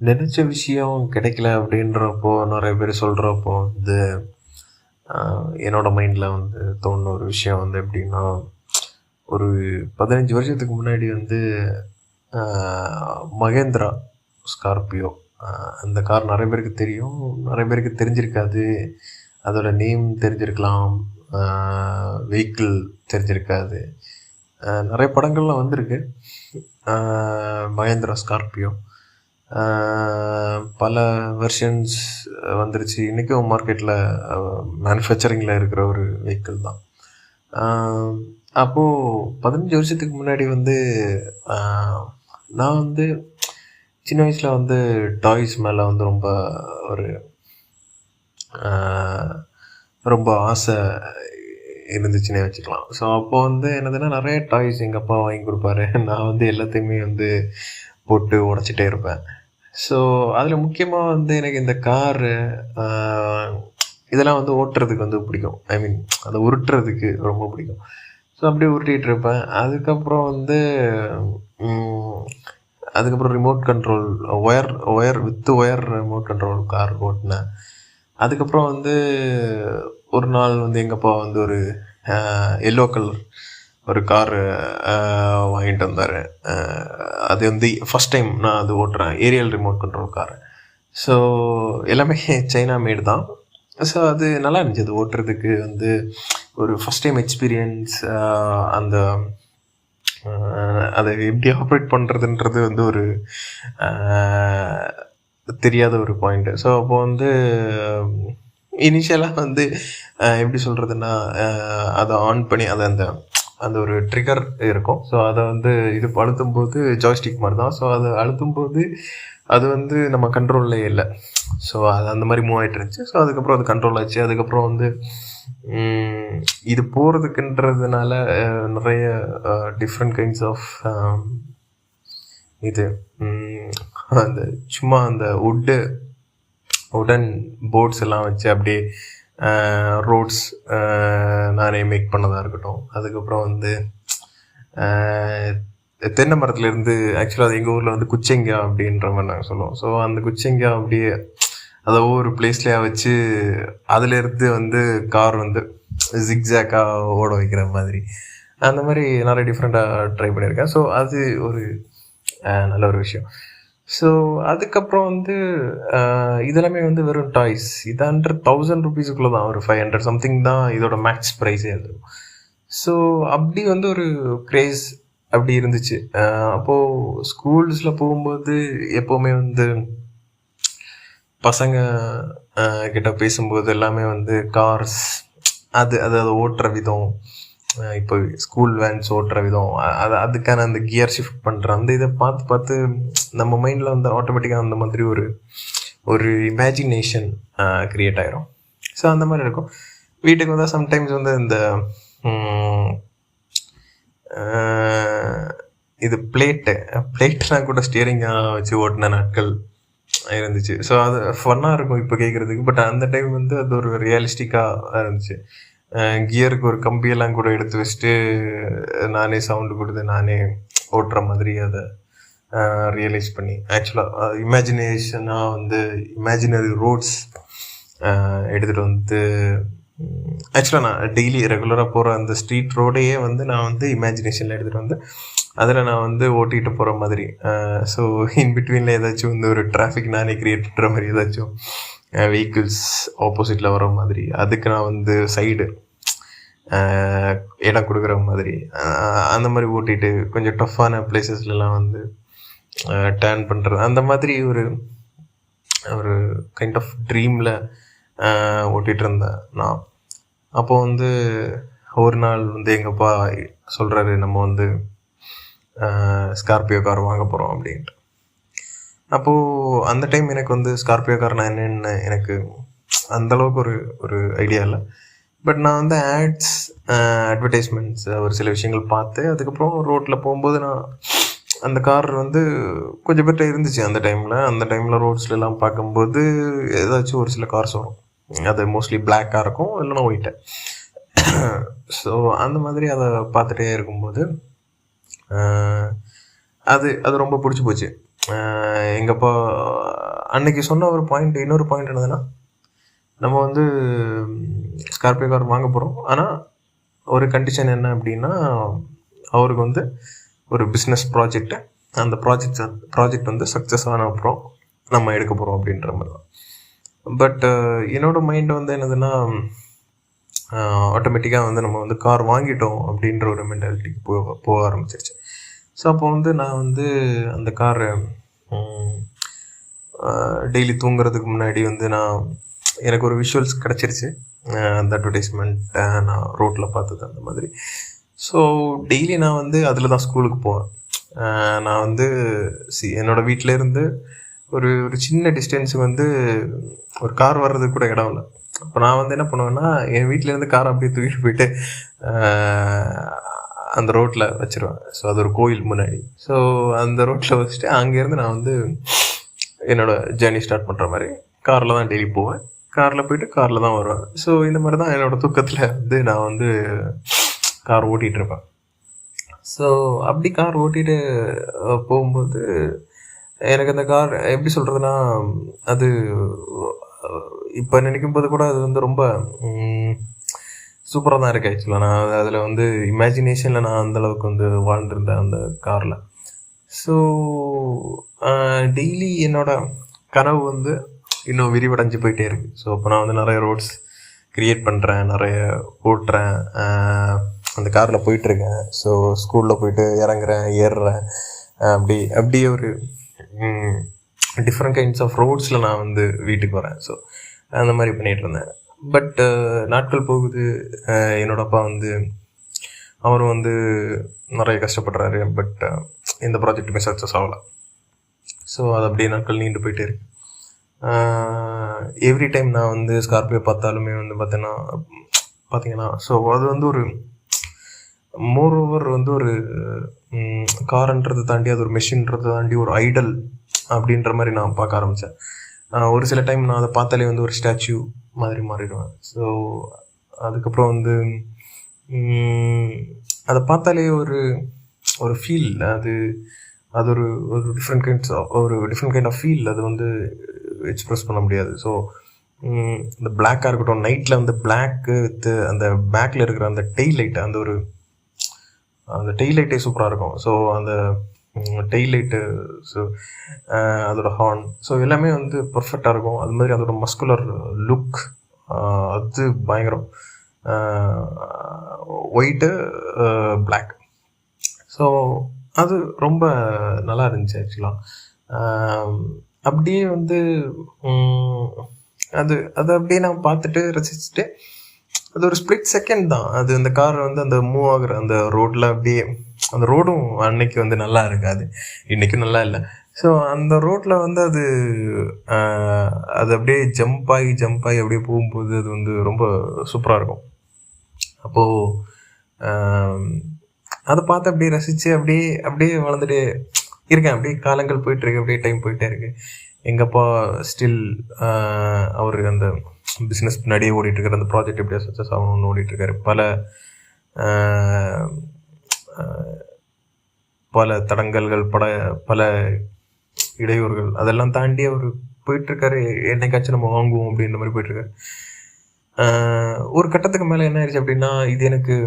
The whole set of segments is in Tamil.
நினச்ச விஷயம் கிடைக்கல அப்படின்றப்போ நிறைய பேர் சொல்கிறப்போ வந்து என்னோடய மைண்டில் வந்து தோணுன ஒரு விஷயம் வந்து எப்படின்னா, ஒரு 15 வருஷத்துக்கு முன்னாடி வந்து மகேந்திரா ஸ்கார்பியோ, அந்த கார் நிறைய பேருக்கு தெரியும், நிறைய பேருக்கு தெரிஞ்சிருக்காது. அதோட நேம் தெரிஞ்சிருக்கலாம், வெஹிக்கிள் தெரிஞ்சிருக்காது. நிறைய படங்கள்லாம் வந்திருக்கு மகேந்திரா ஸ்கார்பியோ. பல வெர்ஷன்ஸ் வந்துருச்சு. இன்றைக்கும் மார்க்கெட்டில் மேனுஃபேக்சரிங்கில் இருக்கிற ஒரு வெஹிக்கிள் தான். அப்போது 15 வருஷத்துக்கு முன்னாடி வந்து நான் வந்து சின்ன வயசில் வந்து டாய்ஸ் மேலே வந்து ஒரு ரொம்ப ஆசை இருந்துச்சுன்னே வச்சுக்கலாம். ஸோ அப்போது வந்து என்னதுன்னா, நிறைய டாய்ஸ் எங்கள் அப்பா வாங்கி கொடுப்பாரு. நான் வந்து எல்லாத்தையுமே வந்து போட்டு உடச்சிட்டே இருப்பேன். ஸோ அதில் முக்கியமாக வந்து எனக்கு இந்த காரு இதெல்லாம் வந்து ஓட்டுறதுக்கு வந்து பிடிக்கும். ஐ மீன் அதை உருட்டுறதுக்கு ரொம்ப பிடிக்கும். ஸோ அப்படியே உருட்டிகிட்டு இருப்பேன். அதுக்கப்புறம் வந்து remote control wire remote control car ஓட்டினேன். அதுக்கப்புறம் வந்து ஒரு நாள் வந்து எங்கள் அப்பா வந்து ஒரு எல்லோ கலர் ஒரு கார் வாங்கிட்டு வந்தார். அது வந்து ஃபஸ்ட் டைம் நான் அது ஓட்டுறேன், aerial remote control car. So எல்லாமே சைனா மேடு தான். ஸோ அது நல்லா இருந்துச்சு. அது ஓட்டுறதுக்கு வந்து ஒரு ஃபஸ்ட் டைம் எக்ஸ்பீரியன்ஸ். அந்த அதை எப்படி ஆப்ரேட் பண்ணுறதுன்றது வந்து ஒரு தெரியாத ஒரு பாயிண்ட்டு. ஸோ அப்போ வந்து இனிஷியலாக வந்து எப்படி சொல்கிறதுன்னா, அதை ஆன் பண்ணி அதை அந்த ஒரு ட்ரிகர் இருக்கும். ஸோ அதை வந்து இது அழுத்தும்போது ஜாய்ஸ்டிக் மாதிரி தான். ஸோ அதை அழுத்தும்போது அது வந்து நம்ம கண்ட்ரோல்லே இல்லை. ஸோ அது அந்த மாதிரி மூவ் ஆகிட்டு இருந்துச்சு. ஸோ அதுக்கப்புறம் அது கண்ட்ரோல் ஆச்சு. அதுக்கப்புறம் வந்து இது போகிறதுக்குன்றதுனால நிறைய டிஃப்ரெண்ட் கைண்ட்ஸ் ஆஃப் இது அந்த சும்மா அந்த உடன் போர்ட்ஸ் எல்லாம் வச்சு அப்படியே ரோட்ஸ் நானே மேக் பண்ணதாக இருக்கட்டும். அதுக்கப்புறம் வந்து தென்னை மரத்துலேருந்து, ஆக்சுவலாக அது எங்கள் ஊரில் வந்து குச்செங்கா அப்படின்ற மாதிரி நாங்கள் சொல்லுவோம். ஸோ அந்த குச்செங்கா அப்படியே அதை ஒவ்வொரு பிளேஸ்லையா வச்சு அதிலேருந்து வந்து கார் வந்து ஜிக்ஸாக்காக ஓட வைக்கிற மாதிரி அந்த மாதிரி நிறைய டிஃப்ரெண்ட்டாக ட்ரை பண்ணியிருக்கேன். ஸோ அது ஒரு நல்ல ஒரு விஷயம். ஸோ அதுக்கப்புறம் வந்து இதெல்லாமே வந்து வெறும் டாய்ஸ். இது 100,000 ருபீஸுக்குள்ளே தான், ஒரு 500 சம்திங் தான் இதோட மேக்ஸ் ப்ரைஸே இருக்கும். ஸோ அப்படி வந்து ஒரு க்ரேஸ் அப்படி இருந்துச்சு. அப்போது ஸ்கூல்ஸில் போகும்போது எப்போவுமே வந்து பசங்க கிட்ட பேசும்போது எல்லாமே வந்து கார்ஸ், அதை ஓட்டுற விதம், இப்போ ஸ்கூல் வேன்ஸ் ஓட்டுற விதம், அதுக்கான அந்த கியர் ஷிஃப்ட் பண்ணுற அந்த இதை பார்த்து நம்ம மைண்டில் வந்து ஆட்டோமேட்டிக்காக அந்த மாதிரி ஒரு இமேஜினேஷன் க்ரியேட் ஆகிரும். ஸோ அந்த மாதிரி இருக்கும். வீட்டுக்கு வந்தால் சம்டைம்ஸ் வந்து இந்த இது பிளேட்லாம் கூட ஸ்டியரிங்காக வச்சு ஓட்டின நாட்கள் இருந்துச்சு. ஸோ அது ஃபன்னாக இருக்கும் இப்போ கேட்குறதுக்கு. பட் அந்த டைம் வந்து அது ஒரு ரியலிஸ்டிக்காக இருந்துச்சு. கியருக்கு ஒரு கம்பியெல்லாம் கூட எடுத்து வச்சுட்டு நானே சவுண்டு கொடுத்து நானே ஓட்டுற மாதிரி அதை ரியலைஸ் பண்ணி, ஆக்சுவலாக இமேஜினேஷனாக வந்து இமேஜினரி ரோட்ஸ் எடுத்துகிட்டு வந்து, ஆக்சுவலாக நான் டெய்லி ரெகுலராக போகிற அந்த ஸ்ட்ரீட் ரோடையே வந்து நான் வந்து இமேஜினேஷனில் எடுத்துகிட்டு வந்து அதில் நான் வந்து ஓட்டிகிட்டு போகிற மாதிரி. ஸோ இன்பிட்வீனில் ஏதாச்சும் வந்து ஒரு டிராஃபிக் நானே க்ரியேட் பண்ணுற மாதிரி, ஏதாச்சும் வெஹிக்கிள்ஸ் ஆப்போசிட்டில் வர மாதிரி, அதுக்கு நான் வந்து சைடு இடம் கொடுக்குற மாதிரி அந்த மாதிரி ஓட்டிகிட்டு கொஞ்சம் டஃப்பான பிளேசஸ்லாம் வந்து டேர்ன் பண்ணுறது, அந்த மாதிரி ஒரு கைண்ட் ஆஃப் ட்ரீமில் ஓட்டிகிட்டு இருந்தேன் நான். அப்போது வந்து ஒரு நாள் வந்து எங்கள் அப்பா சொல்கிறாரு, நம்ம வந்து ஸ்கார்பியோ கார் வாங்க போகிறோம் அப்படின்ட்டு. அப்போது அந்த டைம் எனக்கு வந்து ஸ்கார்பியோ கார்னா என்னென்னு எனக்கு அந்தளவுக்கு ஒரு ஐடியா இல்லை. பட் நான் வந்து அட்வர்டைஸ்மெண்ட்ஸ் ஒரு சில விஷயங்கள் பார்த்து, அதுக்கப்புறம் ரோட்டில் போகும்போது நான் அந்த கார் வந்து கொஞ்சம் பேர்ட்ட இருந்துச்சு அந்த டைமில் ரோட்ஸ்லாம் பார்க்கும்போது ஏதாச்சும் ஒரு சில கார்ஸ் வரும். அது மோஸ்ட்லி பிளாக்காக இருக்கும், இல்லைன்னா ஒயிட்டு. ஸோ அந்த மாதிரி அதை பார்த்துட்டே இருக்கும்போது அது ரொம்ப பிடிச்சி போச்சு. எங்கள் அப்பா அன்னைக்கு சொன்ன ஒரு பாயிண்ட், இன்னொரு பாயிண்ட் என்னதுன்னா, நம்ம வந்து ஸ்கார்பியோ கார் வாங்க போகிறோம். ஆனால் ஒரு கண்டிஷன் என்ன அப்படின்னா, அவருக்கு வந்து ஒரு பிஸ்னஸ் ப்ராஜெக்ட்டு, அந்த ப்ராஜெக்ட் வந்து சக்ஸஸ் ஆன அப்புறம் நம்ம எடுக்க போகிறோம் அப்படின்ற மாதிரி தான். பட் என்னோடய மைண்ட் வந்து என்னதுன்னா, ஆட்டோமேட்டிக்காக வந்து நம்ம வந்து கார் வாங்கிட்டோம் அப்படின்ற ஒரு மென்டாலிட்டிக்கு போக ஆரம்பிச்சிருச்சு. ஸோ அப்போ வந்து நான் வந்து அந்த காரை டெய்லி தூங்குறதுக்கு முன்னாடி வந்து எனக்கு ஒரு விஷுவல்ஸ் கிடச்சிருச்சு. அந்த அட்வர்டைஸ்மெண்ட் நான் ரோட்டில் பார்த்தது அந்த மாதிரி. ஸோ டெய்லி நான் வந்து அதில் தான் ஸ்கூலுக்கு போவேன். நான் வந்து என்னோடய வீட்டிலேருந்து ஒரு சின்ன டிஸ்டன்ஸுக்கு வந்து ஒரு கார் வர்றதுக்கு கூட இடம் இல்லை. அப்போ நான் வந்து என்ன பண்ணுவேன்னா, என் வீட்டிலேருந்து காரை அப்படியே தூக்கிட்டு போயிட்டு அந்த ரோட்டில் வச்சுருவேன். ஸோ அது ஒரு கோயில் முன்னாடி. ஸோ அந்த ரோட்டில் வச்சுட்டு அங்கேருந்து நான் வந்து என்னோடய ஜேர்னி ஸ்டார்ட் பண்ணுற மாதிரி காரில் தான் டெய்லி போவேன். காரில் போயிட்டு காரில் தான் வருவேன். ஸோ இந்த மாதிரி தான் என்னோடய தூக்கத்தில் வந்து நான் வந்து கார் ஓட்டிகிட்ருப்பேன். ஸோ அப்படி கார் ஓட்டிகிட்டு போகும்போது எனக்கு அந்த கார் எப்படி சொல்கிறதுனா, அது இப்போ நினைக்கும் போது கூட அது வந்து ரொம்ப சூப்பராக தான் இருக்குது. ஆக்சுவலாக நான் அதில் வந்து இமேஜினேஷனில் நான் அந்தளவுக்கு வந்து வாழ்ந்துருந்தேன் அந்த காரில். ஸோ டெய்லி என்னோடய கனவு வந்து இன்னும் விரிவடைஞ்சு போயிட்டே இருக்குது. ஸோ அப்போ நான் வந்து நிறைய ரோட்ஸ் க்ரியேட் பண்ணுறேன், நிறைய ஓட்டுறேன், அந்த காரில் போயிட்டுருக்கேன். ஸோ ஸ்கூலில் போயிட்டு இறங்குறேன், ஏறுறேன், அப்படியே ஒரு டிஃப்ரெண்ட் கைண்ட்ஸ் ஆஃப் ரோட்ஸில் நான் வந்து வீட்டுக்கு வரேன். ஸோ அந்த மாதிரி பண்ணிகிட்டு இருந்தேன். பட் நாட்கள் போகுது. என்னோடய அப்பா வந்து அவரும் வந்து நிறைய கஷ்டப்படுறாரு. பட் இந்த ப்ராஜெக்ட்டுமே சக்ஸஸ் ஆகலை. ஸோ அது அப்படியே நாட்கள் நீண்டு போயிட்டே இருக்கு. எவ்ரி டைம் நான் வந்து ஸ்கார்பியோ பார்த்தாலுமே வந்து பார்த்தீங்கன்னா ஸோ அது வந்து ஒரு மோர் ஓவர் வந்து ஒரு கார்ன்றதை தாண்டி, அது ஒரு மெஷின்றதை தாண்டி ஒரு ஐடல் அப்படின்ற மாதிரி நான் பார்க்க ஆரம்பித்தேன். ஒரு சில டைம் நான் அதை பார்த்தாலே வந்து ஒரு ஸ்டாச்சு மாதிரி மாறிடுவேன். ஸோ அதுக்கப்புறம் வந்து அதை பார்த்தாலே ஒரு ஃபீல், அது ஒரு டிஃப்ரெண்ட் கைண்ட் ஆஃப் ஃபீல், அது வந்து எக்ஸ்ப்ரெஸ் பண்ண முடியாது. ஸோ இந்த பிளாக்காக இருக்கட்டும், நைட்டில் வந்து பிளாக்கு வித் அந்த பேக்கில் இருக்கிற அந்த டெய்ல் லைட்டு, அந்த டெய்ல் லைட்டே சூப்பராக இருக்கும். ஸோ அந்த டெய்ல் லைட்டு, ஸோ அதோட ஹார்ன், ஸோ எல்லாமே வந்து பர்ஃபெக்டாக இருக்கும். அது மாதிரி அதோட மஸ்குலர் லுக், அது பயங்கரம். White, black. ஸோ அது ரொம்ப நல்லா இருந்துச்சு ஆக்சுவலாக. அப்படியே வந்து அது அப்படியே நான் பார்த்துட்டு ரசிச்சுட்டு, அது ஒரு ஸ்ப்ளிட் செகண்ட் தான். அது அந்த கார் வந்து அந்த மூவ் ஆகுற அந்த ரோட்டில் அப்படியே, அந்த ரோடும் அன்னைக்கு வந்து நல்லா இருக்காது, இன்றைக்கும் நல்லா இல்லை. ஸோ அந்த ரோட்டில் வந்து அது அப்படியே ஜம்ப் ஆகி அப்படியே போகும்போது அது வந்து ரொம்ப சூப்பராக இருக்கும். அப்போது அதை பார்த்து அப்படியே ரசித்து அப்படியே வளர்ந்துட்டே இருக்கேன். அப்படியே காலங்கள் போயிட்டுருக்கு, அப்படியே டைம் போயிட்டே இருக்குது. எங்கள் அப்பா ஸ்டில் அவர் அந்த பிஸ்னஸ் பின்னாடியே ஓடிட்டுருக்காரு. அந்த ப்ராஜெக்ட் எப்படியா சக்ஸஸ் ஆகணும்னு ஓடிட்டுருக்காரு. பல தடங்கல்கள், பல இடையூறுகள், அதெல்லாம் தாண்டி அவர் போயிட்டுருக்காரு. என்னைக்காச்சும் நம்ம வாங்குவோம் அப்படின்ற மாதிரி போயிட்டுருக்காரு. ஒரு கட்டத்துக்கு மேலே என்ன ஆயிடுச்சு அப்படின்னா, இது எனக்கு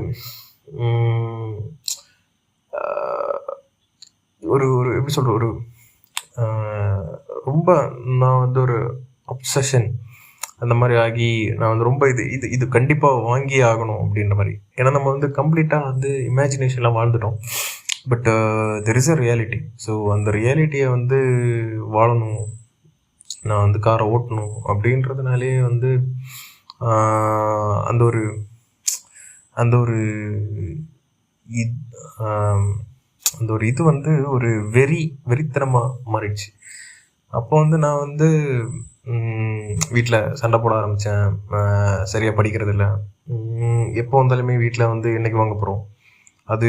ஒரு எப்படி சொல்கிற, ஒரு ரொம்ப நான் வந்து ஒரு அப்சஷன் அந்த மாதிரி ஆகி, நான் வந்து ரொம்ப இது கண்டிப்பாக வாங்கி ஆகணும் அப்படின்ற மாதிரி. ஏன்னா நம்ம வந்து கம்ப்ளீட்டாக வந்து இமேஜினேஷன்லாம் வாழ்ந்துட்டோம். But there is a reality. So அந்த ரியாலிட்டியை வந்து வாழணும், நான் வந்து காரை ஓட்டணும் அப்படின்றதுனாலே வந்து அந்த ஒரு இது வந்து ஒரு வெறித்தனமாக மாறிடுச்சு. அப்போ வந்து நான் வந்து வீட்டில் சண்டை போட ஆரம்பித்தேன். சரியாக படிக்கிறதில்ல. எப்போ வந்தாலுமே வீட்டில் வந்து என்றைக்கு வாங்க போகிறோம், அது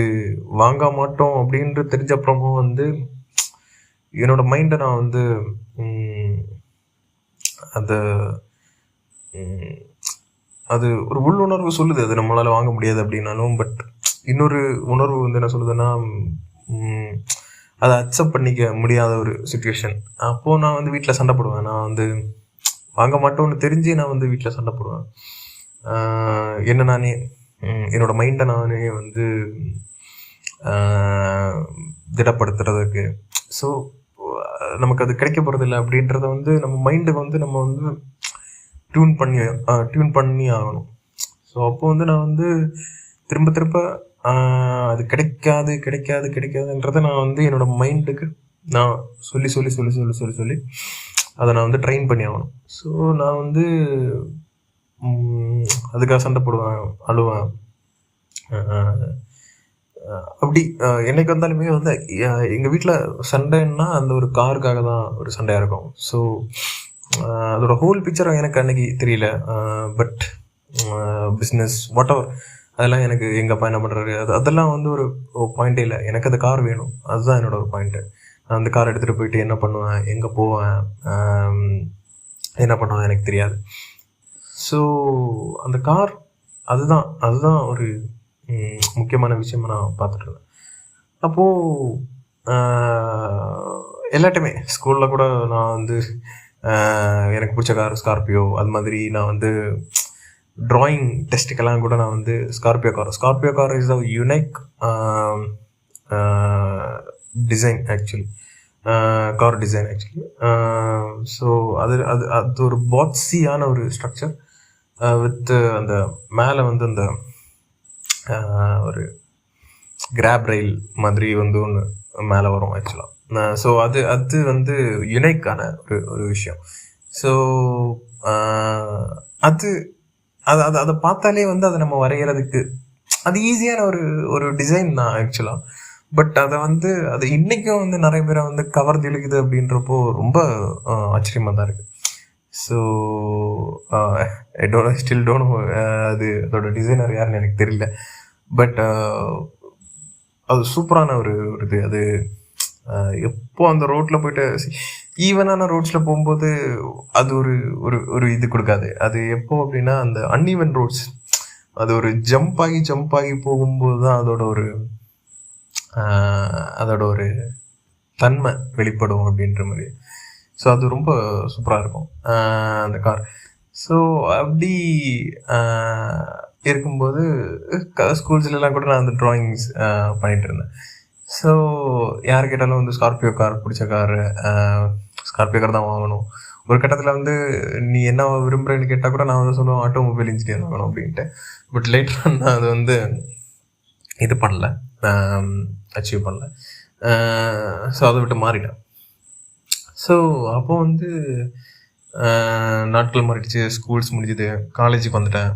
வாங்க மாட்டோம் அப்படின்றது தெரிஞ்ச அப்புறமும் வந்து என்னோடய மைண்டை நான் வந்து அது ஒரு உள்ளுணர்வு சொல்லுது, அது நம்மளால் வாங்க முடியாது அப்படின்னாலும். பட் இன்னொரு உணர்வு வந்து என்ன சொல்லுதுன்னா, அதை அக்செப்ட் பண்ணிக்க முடியாத ஒரு சுச்சுவேஷன். அப்போது நான் வந்து வீட்டில் சண்டை போடுவேன். நான் வந்து வாங்க மாட்டோன்னு தெரிஞ்சு நான் வந்து வீட்டில் சண்டை போடுவேன். என்ன நானே என்னோடய மைண்டை நானே வந்து திடப்படுத்துறதுக்கு. ஸோ நமக்கு அது கிடைக்க போகிறதில்ல அப்படின்றத வந்து நம்ம மைண்டுக்கு வந்து நம்ம வந்து டியூன் பண்ணி ஆகணும். ஸோ அப்போ வந்து நான் வந்து திரும்ப திரும்ப அது கிடைக்காதுன்றதை நான் வந்து என்னோடய மைண்டுக்கு நான் சொல்லி சொல்லி சொல்லி சொல்லி சொல்லி சொல்லி அதை நான் வந்து ட்ரெயின் பண்ணி ஆகணும். ஸோ நான் வந்து அதுக்காக சண்டை போடுவேன், அழுவேன். அப்படி என்னைக்கு வந்தாலுமே வந்து எங்கள் வீட்டில் சண்டைன்னா அந்த ஒரு காருக்காக தான் ஒரு சண்டையாக இருக்கும். ஸோ அதோட ஹோல் பிக்சர் எனக்கு அன்னைக்கு தெரியல. பட் பிஸ்னஸ் வாட் எவர் அதெல்லாம் எனக்கு எங்கள் அப்பா என்ன பண்ணுறாரு அதெல்லாம் வந்து ஒரு பாயிண்டே இல்லை. எனக்கு அந்த கார் வேணும், அதுதான் என்னோட ஒரு பாயிண்ட்டு. நான் அந்த கார் எடுத்துகிட்டு போயிட்டு என்ன பண்ணுவேன், எங்கே போவேன், என்ன பண்ணுவேன் எனக்கு தெரியாது. ஸோ அந்த கார் அதுதான் ஒரு முக்கியமான விஷயமா நான் பார்த்துட்ருந்தேன். அப்போது எல்லாட்டையுமே ஸ்கூலில் கூட நான் வந்து எனக்கு பிடிச்ச கார் ஸ்கார்பியோ. அது மாதிரி நான் வந்து ட்ராயிங் டெஸ்ட்டுக்கெல்லாம் கூட நான் வந்து Scorpio car is a unique design actually, car design actually. So அது ஒரு பாட்ஸியான ஒரு ஸ்ட்ரக்சர் வித் அந்த மேலே வந்து அந்த ஒரு கிராப் ரயில் மாதிரி வந்து ஒன்று மேலே வரும் ஆக்சுவலாக. ஸோ அது வந்து யுனைக்கான ஒரு விஷயம். ஸோ அதை பார்த்தாலே வந்து அதை நம்ம வரைகிறதுக்கு அது ஈஸியான ஒரு டிசைன் தான் ஆக்சுவலாக. பட் அதை வந்து அது இன்றைக்கும் வந்து நிறைய பேரை வந்து கவர்ந்து இழுக்குது அப்படின்றப்போ ரொம்ப ஆச்சரியமாக தான் இருக்குது. ஸோ ஸ்டில் டோன்ட் நோ அது அதோட டிசைனர் யாருன்னு எனக்கு தெரியல. பட் அது சூப்பரான ஒரு இது. அது எப்போ அந்த ரோட்டில் போய்ட்டு ஈவனான ரோட்ஸில் போகும்போது அது ஒரு இது கொடுக்காது. அது எப்போ அப்படின்னா அந்த அன்ஈவன் ரோட்ஸ், அது ஒரு ஜம்ப் ஆகி போகும்போது தான் அதோட ஒரு தன்மை வெளிப்படும் அப்படின்ற மாதிரி. ஸோ அது ரொம்ப சூப்பராக இருக்கும் அந்த கார். ஸோ அப்படி இருக்கும்போது ஸ்கூல்ஸ்லாம் கூட நான் வந்து ட்ராயிங்ஸ் பண்ணிகிட்டு இருந்தேன். ஸோ யார் கேட்டாலும் வந்து ஸ்கார்பியோ கார் பிடிச்ச ஸ்கார்பியோ கார் தான் வாங்கணும். ஒரு கட்டத்தில் வந்து நீ என்ன விரும்புகிறேன்னு கேட்டால் கூட நான் வந்து சொல்லுவேன் ஆட்டோமொபைல் இன்ஜினியர் வாங்கணும் அப்படின்ட்டு. பட் லேட்டர் நான் அது வந்து இது பண்ணல, அச்சீவ் பண்ணல. ஸோ அதை விட்டு மாறிட்டேன். ஸோ அப்போது வந்து நாட்கள் மாறிடுச்சு, ஸ்கூல்ஸ் முடிஞ்சுது, காலேஜுக்கு வந்துட்டேன்.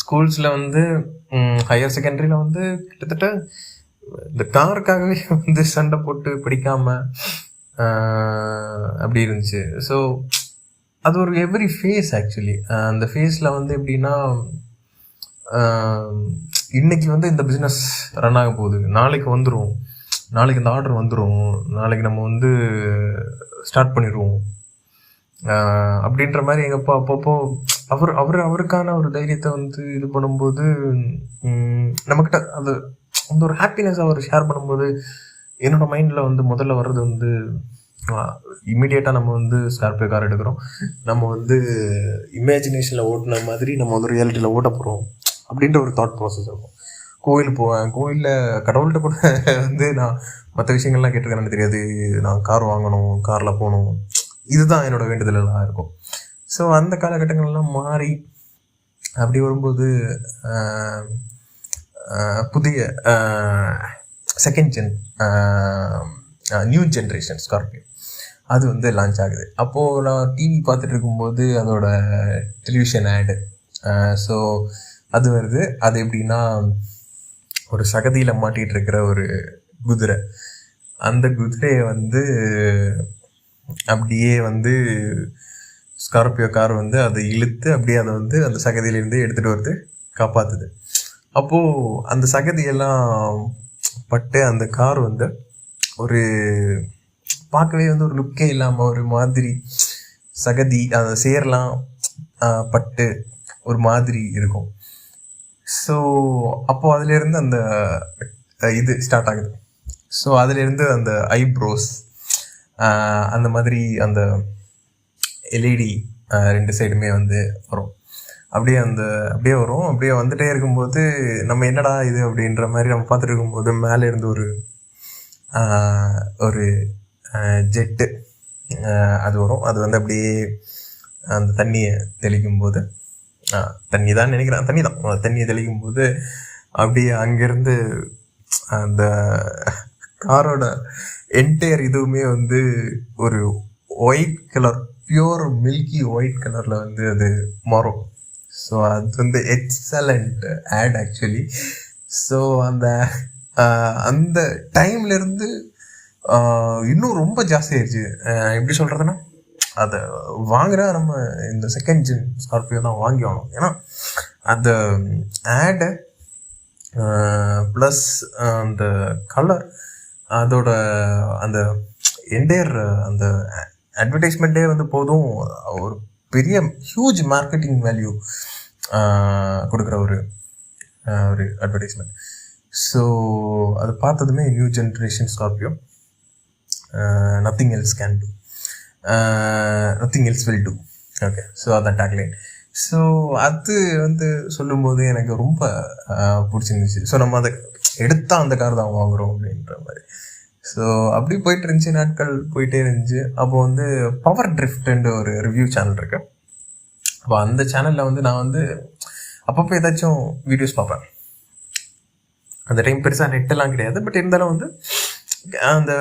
ஸ்கூல்ஸில் வந்து ஹையர் செகண்டரியில் வந்து கிட்டத்தட்ட இந்த காருக்காகவே வந்து சண்டை போட்டு படிக்காமல் அப்படி இருந்துச்சு. ஸோ அது ஒரு எவ்ரி ஃபேஸ் ஆக்சுவலி. அந்த ஃபேஸில் வந்து எப்படின்னா இன்றைக்கி வந்து இந்த பிஸ்னஸ் ரன் ஆக போகுது, நாளைக்கு வந்துடும், நாளைக்கு இந்த ஆர்டர் வந்துடும், நாளைக்கு நம்ம வந்து ஸ்டார்ட் பண்ணிடுவோம் அப்படின்ற மாதிரி எங்கள் அப்பா அப்பப்போ அவருக்கான ஒரு தைரியத்தை வந்து இது பண்ணும்போது நம்மக்கிட்ட அது அந்த ஒரு ஹாப்பினஸ் அவர் ஷேர் பண்ணும்போது என்னோட மைண்டில் வந்து முதல்ல வர்றது வந்து இம்மிடியேட்டாக நம்ம வந்து ஸ்கார்பியோ கார் எடுக்கிறோம், நம்ம வந்து இமேஜினேஷனில் ஓட்டின மாதிரி நம்ம வந்து ரியாலிட்டியில் ஓட்ட போகிறோம் அப்படின்ற ஒரு தாட் ப்ராசஸ் இருக்கும். கோயிலுக்கு போவேன், கோயிலில் கடவுள்கிட்ட கூட வந்து நான் மற்ற விஷயங்கள்லாம் கேட்டிருக்கேன்னு தெரியாது, நான் கார் வாங்கணும், காரில் போகணும், இதுதான் என்னோட வேண்டுதலெல்லாம் இருக்கும். ஸோ அந்த காலகட்டங்கள்லாம் மாறி அப்படி வரும்போது புதிய செகண்ட் நியூ ஜென்ரேஷன் ஸ்கார்பியோ அது வந்து லான்ச் ஆகுது. அப்போது நான் டிவி பார்த்துட்டு இருக்கும்போது அதோட டெலிவிஷன் ஆடு, ஸோ அது வருது. அது எப்படின்னா ஒரு சகதியில் மாட்டிகிட்டு இருக்கிற ஒரு குதிரை, அந்த குதிரையை வந்து அப்படியே வந்து ஸ்கார்பியோ கார் வந்து அதை இழுத்து அப்படியே அதை வந்து அந்த சகதியிலேருந்து எடுத்துகிட்டு வந்து காப்பாற்றுது. அப்போது அந்த சகதியெல்லாம் பட்டு அந்த கார் வந்து ஒரு பார்க்கவே வந்து ஒரு லுக்கே இல்லாமல் ஒரு மாதிரி சகதி அதை சேரலாம் பட்டு ஒரு மாதிரி இருக்கும். ஸோ அப்போது அதுலேருந்து அந்த இது ஸ்டார்ட் ஆகுது. ஸோ அதிலேருந்து அந்த ஐப்ரோஸ் அந்த மாதிரி அந்த எல்இடி 2 சைடுமே வந்து வரும். அப்படியே வரும். அப்படியே வந்துட்டே இருக்கும்போது நம்ம என்னடா இது அப்படின்ற மாதிரி நம்ம பார்த்துட்டு இருக்கும்போது மேலே இருந்து ஒரு ஜெட்டு அது வரும். அது வந்து அப்படியே அந்த தண்ணியை தெளிக்கும் போது தண்ணி தான் நினைக்கிறேன், தண்ணியை தெளிக்கும் போது அப்படியே அங்கேருந்து அந்த காரோட என்டையர் இதுவுமே வந்து ஒரு white colour, pure milky white கலரில் வந்து அது மாறும். ஸோ அது வந்து எக்ஸலண்ட் ஆட் ஆக்சுவலி. ஸோ அந்த டைம்லேருந்து இன்னும் ரொம்ப ஜாஸ்தி ஆயிடுச்சு. எப்படி சொல்கிறதுன்னா, அதை வாங்குற நம்ம இந்த செகண்ட் ஜென் ஸ்கார்பியோ தான் வாங்கி ஆகணும். ஏன்னா அந்த ஆடு ப்ளஸ் அந்த கலர், அதோட அந்த என்டையர் அந்த அட்வர்டைஸ்மெண்ட்டே வந்து போதும் ஒரு பெரிய ஹியூஜ் மார்க்கெட்டிங் வேல்யூ கொடுக்குற ஒரு அட்வர்டைஸ்மெண்ட். ஸோ அது பார்த்ததுமே new generation Scorpio, nothing else can do, nothing else will do. Okay, so அதான் டேக்லைன். ஸோ அது வந்து சொல்லும்போது எனக்கு ரொம்ப பிடிச்சிருந்துச்சு. ஸோ நம்ம அதை எடுத்தால் அந்த கார் தான் வாங்குகிறோம் அப்படின்ற மாதிரி. ஸோ அப்படி போயிட்டு இருந்துச்சு, நாட்கள் போயிட்டே இருந்துச்சு. அப்போ வந்து பவர் ட்ரிஃப்ட்ன்ற ஒரு ரிவ்யூ சேனல் இருக்கு. அப்போ அந்த சேனலில் வந்து நான் வந்து அப்பப்போ ஏதாச்சும் வீடியோஸ் பார்ப்பேன். அந்த டைம் பெருசாக நெட்டெல்லாம் கிடையாது, பட் இருந்தாலும் வந்து அந்த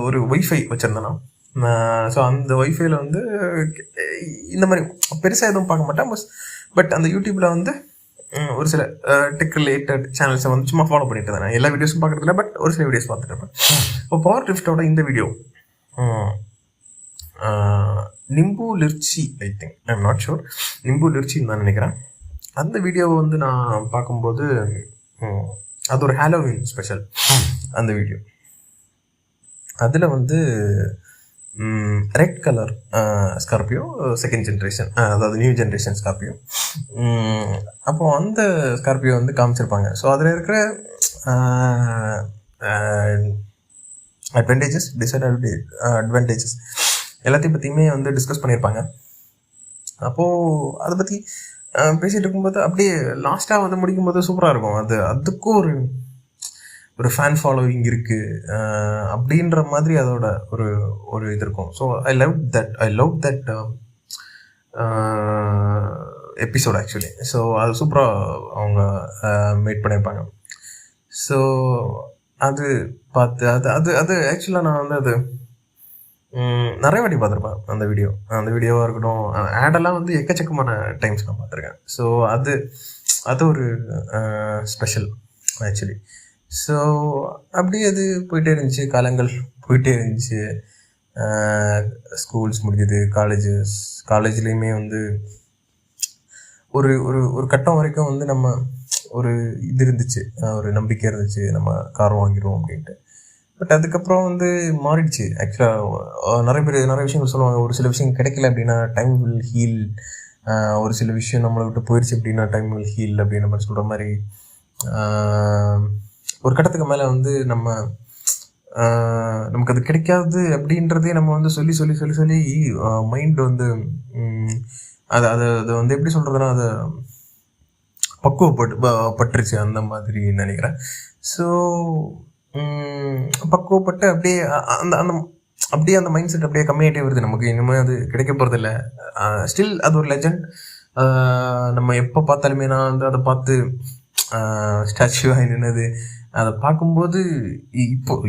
ஒரு ஒய்ஃபை வச்சுருந்தேன். ஸோ அந்த ஒய்ஃபைல வந்து இந்த மாதிரி பெருசாக எதுவும் பார்க்க மாட்டேன். பட் அந்த யூடியூப்பில் வந்து ஒரு சில டெக் ரிலேட்டட் சேனல்ஸை வந்து சும்மா ஃபாலோ பண்ணிட்டு இருந்தேன். எல்லா வீடியோஸும் பார்க்குறதில்ல, பட் ஒரு சில வீடியோஸ் பார்த்துட்டு இருப்பேன். இப்போ பவர் ட்ரிஃப்டோட இந்த வீடியோ நிம்பு லிர்ச்சி, I think, I am not sure, நிம்பு லிர்ச்சின்னு நான் நினைக்கிறேன். அந்த வீடியோவை வந்து நான் பார்க்கும்போது அது ஒரு ஹாலோவின் ஸ்பெஷல் அந்த வீடியோ. அதில் வந்து red colour Scorpio, second generation, அதாவது நியூ ஜென்ரேஷன் ஸ்கார்பியோ. அப்போது அந்த ஸ்கார்பியோ வந்து காமிச்சிருப்பாங்க. ஸோ அதில் இருக்கிற அட்வான்டேஜஸ், அட்வான்டேஜஸ் எல்லாத்தையும் பற்றியுமே வந்து டிஸ்கஸ் பண்ணியிருப்பாங்க. அப்போது அதை பற்றி பேசிகிட்டு இருக்கும்போது அப்படியே லாஸ்ட்டாக வந்து முடிக்கும்போது சூப்பராக இருக்கும். அதுக்கும் ஒரு ஃபேன் ஃபாலோவிங் இருக்குது அப்படின்ற மாதிரி அதோட ஒரு இது இருக்கும். So I love that episode actually. So அது சூப்பராக அவங்க மேட் பண்ணியிருப்பாங்க. ஸோ அது பார்த்து அது ஆக்சுவலாக நான் வந்து அது நிறைய வாட்டி பார்த்துருப்பேன். அந்த வீடியோவாக இருக்கட்டும், ஆடெல்லாம் வந்து எக்கச்சக்கமான டைம்ஸ் நான் பார்த்துருக்கேன். ஸோ அது ஒரு ஸ்பெஷல் ஆக்சுவலி. ஸோ அப்படியே அது போயிட்டே இருந்துச்சு, காலங்கள் போயிட்டே இருந்துச்சு. ஸ்கூல்ஸ் முடிஞ்சது, காலேஜ்லேயுமே வந்து ஒரு ஒரு கட்டம் வரைக்கும் வந்து நம்ம ஒரு இது இருந்துச்சு, ஒரு நம்பிக்கை இருந்துச்சு, நம்ம கார் வாங்கிடுவோம் அப்படின்ட்டு. பட் அதுக்கப்புறம் வந்து மாறிடுச்சு. ஆக்சுவலாக நிறைய விஷயங்கள் சொல்லுவாங்க, ஒரு சில விஷயம் கிடைக்கல அப்படின்னா டைம் வில் ஹீல், ஒரு சில விஷயம் நம்மளை விட்டு போயிடுச்சு அப்படின்னா டைம் வில் ஹீல் அப்படின்ற மாதிரி சொல்கிற மாதிரி. ஒரு கட்டத்துக்கு மேலே வந்து நமக்கு அது கிடைக்காது அப்படின்றதே நம்ம வந்து சொல்லி மைண்ட் வந்து அதை வந்து எப்படி சொல்கிறதுனா அதை பக்குவப்பட்டுருச்சு அந்த மாதிரி நினைக்கிறேன். ஸோ பக்குவப்பட்டு அப்படியே அந்த மைண்ட் செட் அப்படியே கம்மியாகிட்டே வருது. நமக்கு இனிமேல் அது கிடைக்க போகிறதில்ல. ஸ்டில் அது ஒரு லெஜண்ட். நம்ம எப்போ பார்த்தாலுமே நான் வந்து அதை பார்த்து ஸ்டாச்சுவாக நின்னது, அதை பார்க்கும்போது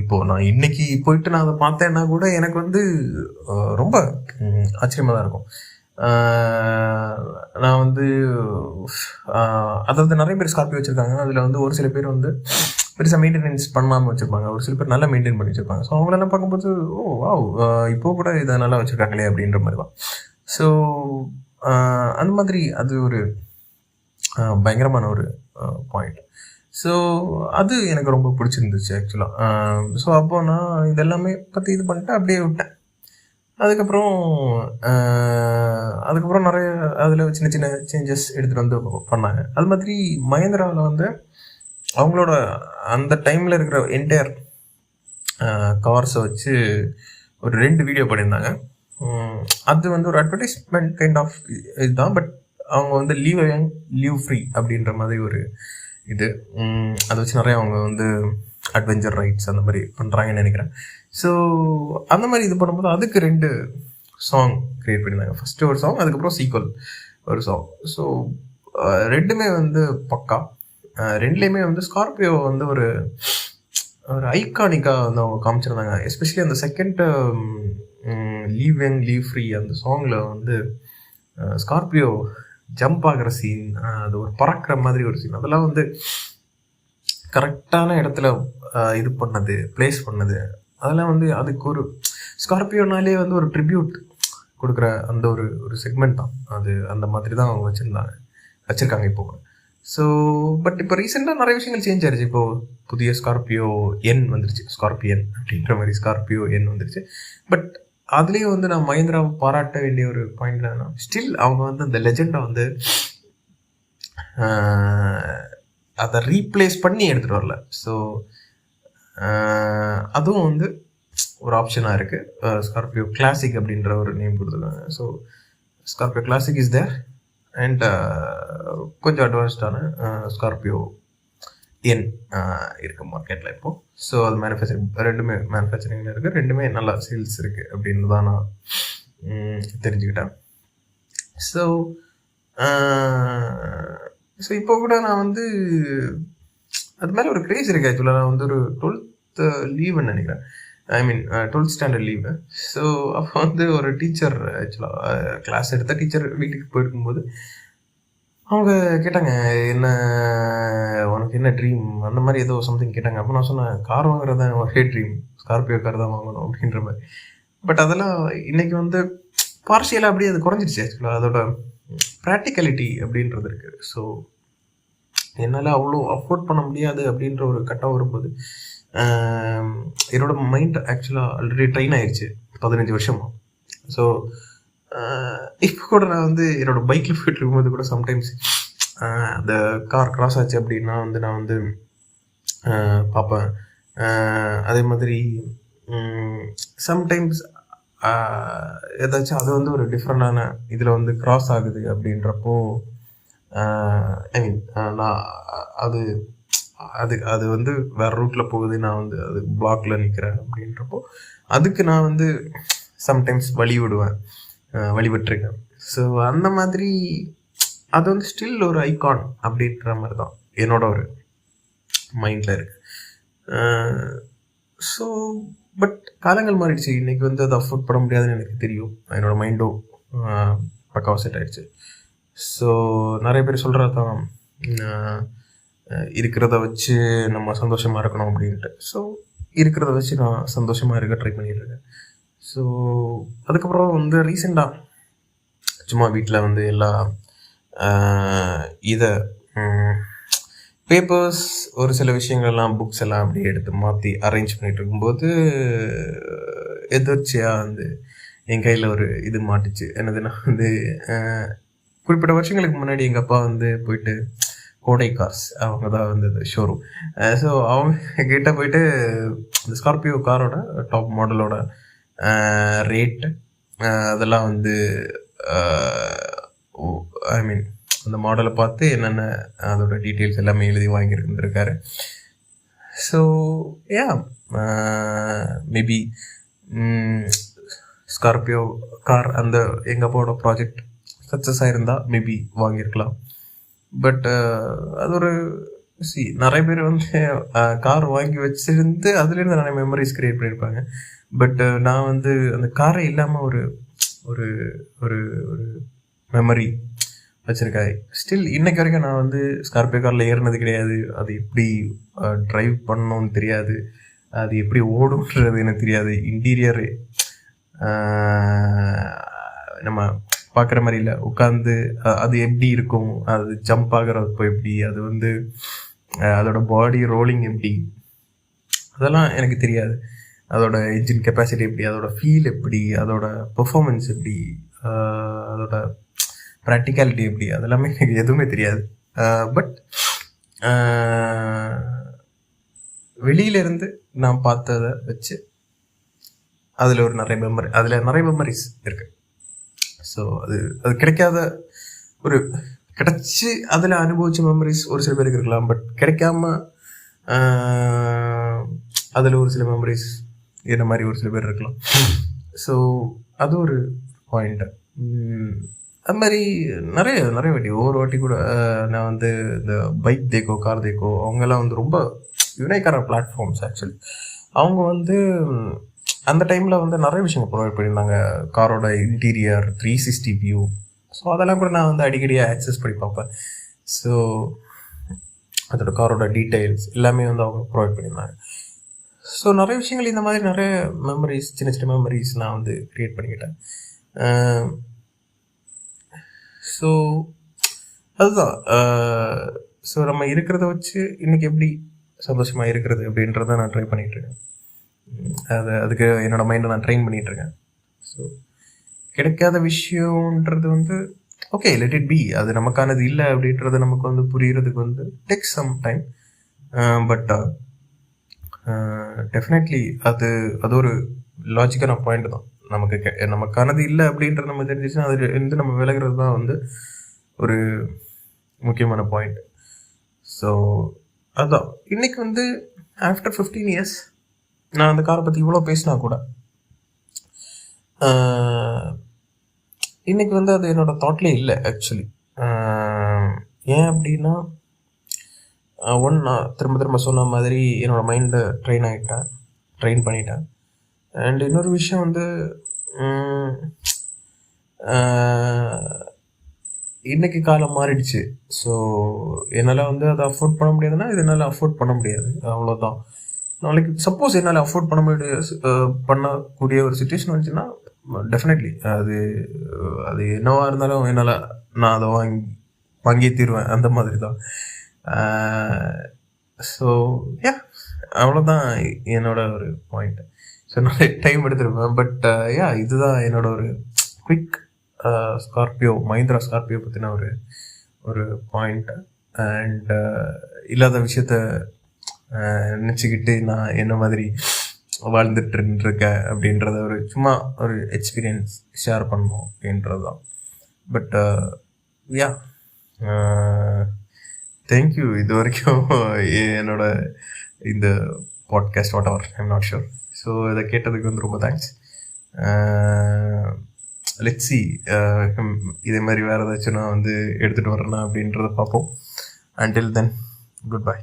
இப்போ நான் இன்னைக்கு போயிட்டு நான் அதை பார்த்தேன்னா கூட எனக்கு வந்து ரொம்ப ஆச்சரியமாக தான் இருக்கும். நான் வந்து அதாவது நிறைய பேர் ஸ்கார்பியோ வச்சுருக்காங்க. அதில் வந்து ஒரு சில பேர் வந்து பெருசாக மெயின்டெனன்ஸ் பண்ணாமல் வச்சுருப்பாங்க, ஒரு சில பேர் நல்லா மெயின்டைன் பண்ணி வச்சுருப்பாங்க. ஸோ அவங்களெல்லாம் பார்க்கும்போது இப்போ கூட இதை நல்லா வச்சுருக்காங்களே அப்படின்ற மாதிரி தான். ஸோ அந்த மாதிரி அது ஒரு பயங்கரமான ஒரு பாயிண்ட். ஸோ அது எனக்கு ரொம்ப பிடிச்சிருந்துச்சு ஆக்சுவலாக. ஸோ அப்போ நான் இதெல்லாமே பற்றி இது பண்ணிட்டு அப்படியே விட்டேன். அதுக்கப்புறம் நிறைய அதில் சின்ன சின்ன சேஞ்சஸ் எடுத்துகிட்டு வந்து பண்ணாங்க. அது மாதிரி மஹேந்திராவில் வந்து அவங்களோட அந்த டைமில் இருக்கிற என்டையர் கார்ஸை வச்சு ஒரு 2 வீடியோ பண்ணியிருந்தாங்க. அது வந்து ஒரு அட்வர்டைஸ்மெண்ட் கைண்ட் ஆஃப் இதுதான். பட் அவங்க வந்து லீவ் யங் லீவ் ஃப்ரீ அப்படின்ற மாதிரி ஒரு இது அதை வச்சு நிறைய அவங்க வந்து அட்வென்ச்சர் ரைட்ஸ் அந்த மாதிரி பண்ணுறாங்கன்னு நினைக்கிறேன். ஸோ அந்த மாதிரி இது பண்ணும்போது அதுக்கு 2 சாங் க்ரியேட் பண்ணியிருந்தாங்க. ஃபஸ்ட்டு ஒரு சாங், அதுக்கப்புறம் சீக்வல் ஒரு சாங். ஸோ ரெண்டுமே வந்து பக்கா. ரெண்டுலேயுமே வந்து ஸ்கார்பியோ வந்து ஒரு ஐகானிக்காக வந்து அவங்க காமிச்சிருந்தாங்க. எஸ்பெஷலி அந்த second leave young leave free அந்த சாங்கில் வந்து ஸ்கார்பியோ ஜம்ப் ஆகிற சீன், அது ஒரு பறக்கிற மாதிரி ஒரு சீன், அதெல்லாம் வந்து கரெக்டான இடத்துல இது பண்ணது, பிளேஸ் பண்ணது. அதெல்லாம் வந்து அதுக்கு ஒரு ஸ்கார்பியோனாலே வந்து ஒரு ட்ரிபியூட் கொடுக்குற அந்த ஒரு செக்மெண்ட் தான் அது. அந்த மாதிரி தான் அவங்க வச்சுருக்காங்க இப்போ. ஸோ பட் இப்போ ரீசெண்டாக நிறைய விஷயங்கள் சேஞ்ச் ஆயிடுச்சு. இப்போது புதிய ஸ்கார்பியோ என் வந்துருச்சு, ஸ்கார்பியன் அப்படின்ற மாதிரி ஸ்கார்பியோ என் வந்துருச்சு. பட் அதுலேயும் வந்து நான் மஹிந்திராவை பாராட்ட வேண்டிய ஒரு பாயிண்ட் என்னன்னா, ஸ்டில் அவங்க வந்து அந்த லெஜெண்டை வந்து அதை ரீப்ளேஸ் பண்ணி எடுத்துகிட்டு வரல. ஸோ அதுவும் வந்து ஒரு ஆப்ஷனாக இருக்குது. ஸ்கார்பியோ கிளாசிக் அப்படின்ற ஒரு நேம் கொடுத்துருக்காங்க. So Scorpio classic is there and கொஞ்சம் அட்வான்ஸ்டான ஸ்கார்பியோ என் இருக்குது மார்க்கெட்டில் இப்போது. ஸோ அது ரெண்டுமே மேனுஃபேக்சரிங்கில் இருக்குது, ரெண்டுமே நல்லா சேல்ஸ் இருக்குது அப்படின்னு தான் நான் தெரிஞ்சுக்கிட்டேன். ஸோ இப்போ கூட நான் வந்து அது மேலே ஒரு க்ரேஸ் இருக்குது. ஆக்சுவலாக நான் வந்து ஒரு 12th லீவுன்னு நினைக்கிறேன், ஐ மீன் 12th ஸ்டாண்டர்ட் லீவு. ஸோ அப்போ வந்து ஒரு டீச்சர், ஆக்சுவலாக கிளாஸ் எடுத்த டீச்சர் வீட்டுக்கு போயிருக்கும்போது அவங்க கேட்டாங்க, என்ன உனக்கு என்ன ட்ரீம் அந்த மாதிரி ஏதோ சம்திங் கேட்டாங்க. அப்போ நான் சொன்னேன், கார் வாங்குறது தான் ஒரே ட்ரீம், ஸ்கார்பியோ கார் தான் வாங்கணும் அப்படின்ற மாதிரி. பட் அதெல்லாம் இன்றைக்கி வந்து பார்ஷியலாக அப்படியே அது குறைஞ்சிருச்சு. ஆக்சுவலாக அதோட ப்ராக்டிகலிட்டி அப்படின்றது இருக்குது. ஸோ என்னால் அவ்வளோ அஃபோர்ட் பண்ண முடியாது அப்படின்ற ஒரு கட்டம் வரும்போது என்னோட மைண்ட் ஆக்சுவலாக ஆல்ரெடி ட்ரெயின் ஆயிடுச்சு 15 வருஷமாக. ஸோ இப்போ கூட நான் வந்து என்னோட பைக்கில் போயிட்டு இருக்கும்போது கூட சம்டைம்ஸ் அந்த கார் கிராஸ் ஆச்சு அப்படின்னா வந்து நான் வந்து பார்ப்பேன். அதே மாதிரி சம்டைம்ஸ் ஏதாச்சும் அது வந்து ஒரு டிஃப்ரெண்டான இதில் வந்து கிராஸ் ஆகுது அப்படின்றப்போ ஐ மீன் நான் அது அது அது வந்து வேறு ரூட்டில் போகுது, நான் வந்து அது பிளாக்ல நிற்கிறேன் அப்படின்றப்போ அதுக்கு நான் வந்து சம்டைம்ஸ் வழி விட்டுருக்கேன். ஸோ அந்த மாதிரி அது வந்து ஸ்டில் ஒரு ஐகான் அப்படின்ற மாதிரி தான் என்னோட ஒரு மைண்டில் இருக்குது. ஸோ பட் காலங்கள் மாறிடுச்சு. இன்றைக்கி வந்து அதை அஃபோர்ட் பண்ண முடியாதுன்னு எனக்கு தெரியும். என்னோடய மைண்டும் பக்காவாக செட் ஆகிடுச்சு. ஸோ நிறைய பேர் சொல்கிறது தான் இருக்கிறத வச்சு நம்ம சந்தோஷமாக இருக்கணும் அப்படின்ட்டு. ஸோ இருக்கிறத வச்சு நான் சந்தோஷமாக இருக்க ட்ரை பண்ணிட்டுருக்கேன். ஸோ அதுக்கப்புறம் வந்து ரீசெண்டாக சும்மா வீட்டில் வந்து எல்லா இதை பேப்பர்ஸ் ஒரு சில விஷயங்கள்லாம் புக்ஸ் எல்லாம் அப்படியே எடுத்து மாற்றி அரேஞ்ச் பண்ணிகிட்டு இருக்கும்போது எதிர்ச்சியாக வந்து என் கையில் ஒரு இது மாட்டுச்சு. என்னதுன்னா வந்து குறிப்பிட்ட வருஷங்களுக்கு முன்னாடி எங்கள் அப்பா வந்து போயிட்டு கோடை கார்ஸ், அவங்க தான் வந்து இந்த ஷோரூம். ஸோ அவங்க கிட்ட போயிட்டு இந்த ஸ்கார்பியோ காரோட டாப் மாடலோட ரேட்டு அதெல்லாம் வந்து ஐ மீன் அந்த மாடலை பார்த்து என்னென்ன அதோட டீட்டெயில்ஸ் எல்லாமே எழுதி வாங்கியிருந்துருக்காரு. So yeah maybe Scorpio car அந்த எங்கள் அப்பாவோட ப்ராஜெக்ட் சக்ஸஸ் ஆகிருந்தால் மேபி வாங்கியிருக்கலாம். பட் அது ஒரு நிறைய பேர் வந்து கார் வாங்கி வச்சுருந்து அதுலேருந்து நிறைய மெமரிஸ் க்ரியேட் பண்ணியிருப்பாங்க. பட் நான் வந்து அந்த காரை இல்லாமல் ஒரு ஒரு ஒரு ஒரு மெமரி வச்சுருக்கேன். ஸ்டில் இன்றைக்கு வரைக்கும் நான் வந்து ஸ்கார்பியோ காரில் ஏறினது கிடையாது. அது எப்படி ட்ரைவ் பண்ணணும்னு தெரியாது, அது எப்படி ஓடுன்றது எனக்கு தெரியாது. இன்டீரியரு நம்ம பார்க்குற மாதிரி இல்லை, உட்காந்து அது எப்படி இருக்கும், அது ஜம்ப் ஆகிறப்போ எப்படி, அது வந்து அதோட பாடி ரோலிங் எப்படி, அதெல்லாம் எனக்கு தெரியாது. அதோட இன்ஜின் கெப்பாசிட்டி எப்படி, அதோட ஃபீல் எப்படி, அதோட பெர்ஃபார்மன்ஸ் எப்படி, அதோட ப்ராக்டிகாலிட்டி எப்படி, அதெல்லாமே எனக்கு எதுவுமே தெரியாது. பட் வெளியிலேருந்து நான் பார்த்ததை வச்சு அதில் நிறைய மெமரிஸ் இருக்குது. ஸோ அது கிடைக்காத ஒரு கிடச்சி அதில் அனுபவிச்ச மெமரிஸ் ஒரு சில பேருக்கு இருக்கலாம். பட் கிடைக்காம அதில் ஒரு சில மெமரிஸ் என்ன மாதிரி ஒரு சில பேர் இருக்கலாம். ஸோ அது ஒரு பாயிண்ட்டு. அது மாதிரி நிறைய வாட்டி ஒவ்வொரு வாட்டி கூட நான் வந்து இந்த பைக் தேக்கோ கார் தேக்கோ அவங்கெல்லாம் வந்து ரொம்ப யுனைக்கான பிளாட்ஃபார்ம்ஸ். ஆக்சுவலி அவங்க வந்து அந்த டைமில் வந்து நிறைய விஷயங்கள் ப்ரொவைட் பண்ணியிருந்தாங்க. காரோட இன்டீரியர் 360 வியூ, ஸோ அதெல்லாம் கூட நான் வந்து அடிக்கடியாக ஆக்சஸ் பண்ணி பார்ப்பேன். ஸோ அதோட காரோட டீட்டெயில்ஸ் எல்லாமே வந்து அவங்க ப்ரொவைட் பண்ணியிருந்தாங்க. ஸோ நிறைய விஷயங்கள் இந்த மாதிரி நிறைய மெமரிஸ், சின்ன சின்ன மெமரிஸ் நான் வந்து க்ரியேட் பண்ணிக்கிட்டேன். ஸோ அதுதான். ஸோ நம்ம இருக்கிறத வச்சு இன்றைக்கி எப்படி சந்தோஷமாக இருக்கிறது அப்படின்றத நான் ட்ரை பண்ணிகிட்ருக்கேன். அதுக்கு என்னோடய மைண்டை நான் ட்ரெயின் பண்ணிகிட்ருக்கேன். ஸோ கிடைக்காத விஷயன்றது வந்து ஓகே, லெட் இட் பி. அது நமக்கானது இல்லை அப்படின்றது நமக்கு வந்து புரிகிறதுக்கு வந்து take some time. But definitely அது ஒரு லாஜிக்கான பாயிண்ட் தான். நமக்கானது இல்லை அப்படின்றது நம்ம தெரிஞ்சிச்சுன்னா அது வந்து நம்ம விலகிறது தான் வந்து ஒரு முக்கியமான பாயிண்ட். ஸோ அதுதான் இன்றைக்கி வந்து ஆஃப்டர் 15 years நான் அந்த காரை பற்றி இவ்வளோ பேசினா கூட இன்றைக்கி வந்து அது என்னோடய தாட்லேயே இல்லை ஆக்சுவலி. ஏன் அப்படின்னா நான் திரும்ப சொன்ன மாதிரி என்னோடய மைண்டை ட்ரெயின் பண்ணிட்டேன். அண்ட் இன்னொரு விஷயம் வந்து இன்றைக்கி காலம் மாறிடுச்சு. ஸோ என்னால் வந்து அதை அஃபோர்ட் பண்ண முடியாதுன்னா என்னால் அஃபோர்ட் பண்ண முடியாது, அவ்வளோதான். நாளைக்கு சப்போஸ் என்னால் அஃபோர்ட் பண்ணக்கூடிய ஒரு சுச்சுவேஷன் வந்துச்சுன்னா டெஃபினெட்லி அது என்னவாக இருந்தாலும் நான் அதை வாங்கி தீருவேன், அந்த மாதிரி தான். ஸோ அவ்வளோதான் என்னோட ஒரு பாயிண்ட். ஸோ நான் டைம் எடுத்துருப்பேன். பட் இதுதான் என்னோட ஒரு குவிக் மஹிந்திரா ஸ்கார்பியோ பற்றின ஒரு பாயிண்ட். அண்ட் இல்லாத விஷயத்த நினச்சிக்கிட்டு நான் என்ன மாதிரி வாழ்ந்துட்டுருக்கேன் அப்படின்றத சும்மா ஒரு எக்ஸ்பீரியன்ஸ் ஷேர் பண்ணணும் அப்படின்றது தான். பட் தேங்க்யூ இது வரைக்கும் என்னோட இந்த podcast what ever I'm not sure. So இதை கேட்டதுக்கு வந்து ரொம்ப தேங்க்ஸ். லெட்ஸ் சி இதே மாதிரி வேறு ஏதாச்சும் நான் வந்து எடுத்துகிட்டு வரேன்னா அப்படின்றத பார்ப்போம். Until then good bye.